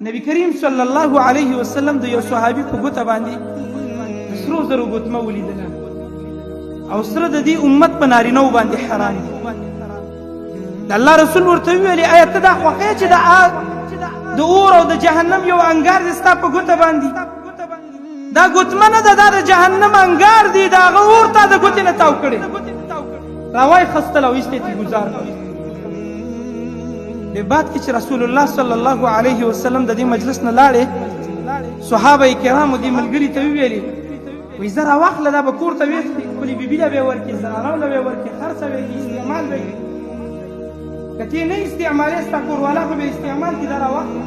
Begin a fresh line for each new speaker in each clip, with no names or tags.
نبی کریم صلی الله علیه وسلم د یو صحابي په ګوته باندې د سرو زرو ګوتمه ولیدله او سره د دې امت په نارینهو باندې حرام دي. د الله رسول ورته وویلې آیا ته دا خوښوې چې د اور او د جهنم یو انګار دی ستا په ګوته باندې؟ دا ګوتمه نه ده، دا د جهنم انګار دی، د هغه اور تا د ګوتې نه تاو کړې. راوای خستل او ایستې تی ګزار کړې. به بعد کې چې رسول الله صلی الله علیه وسلم د دې مجلس نه لاړې، صحابه کرامو دې ملګري ته وویلې وایي زه راواخله دا به کور ته ویښتې خپلې بیبي له به یې ورکړې، زنانو له به یې ورکړې، خرڅه به یې استعمال به یې که ته نه استعمالې ستا کوروالا خو به استعمال کړي. دا راواخله.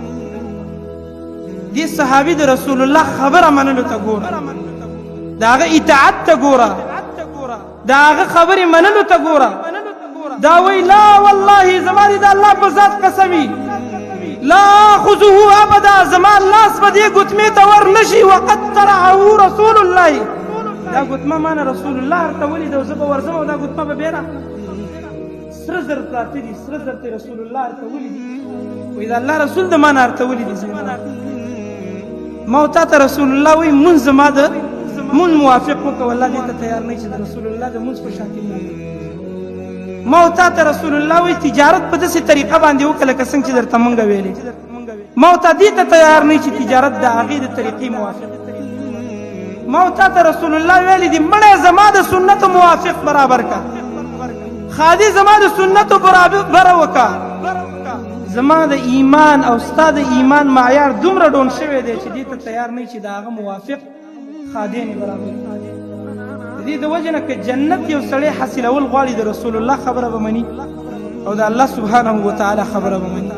دې صحابي د رسول الله خبره منلو ته ګوره، د هغه اطاعت ته ګوره، د هغه خبرې منلو ته ګوره. دا وی لا والله زما دې د الله په ذات قسمي لا آخذه ابدا، زما لاس به دې ګوتمې ته ور نشي. وقد ترعه رسول الله، دا ګوتمه مانه رسول الله ورته ولیده او زه به ورځم او دا ګوتمه به بیا راکړم. سره زر پراته دي، سره زر ته رسول الله ورته ولیدي. وایي د الله رسول د ما نه ورته ولیدي. ما او تا ته رسول الله وایي مونځ زما د مونځ موافق وکړه، والله دې ته تیار نه چې د رسول الله د مونځ په شاکل نه. ما او تا ته رسول الله وایي تجارت په داسې طریقه باندې وکړه لکه څنګه چې درته مونږ ویلې. ما او تا دې ته تیار نه چې تجارت د هغې د طریقې موافق. ما او تا ته رسول الله ویلي دي مړی زما د سنتو موافق برابر کا، خادي زما د سنتو برابر وکا. زما د ایمان او ستا د ایمان معیار دومره ډون شوی دی چې دې ته تیار نه چې د هغه موافق خادي نه برابر. د دې د وجه نه که جنت یو سړی حاصلول غواړي د رسول الله خبره به مني او د الله سبحانه وتعالی خبره به مني.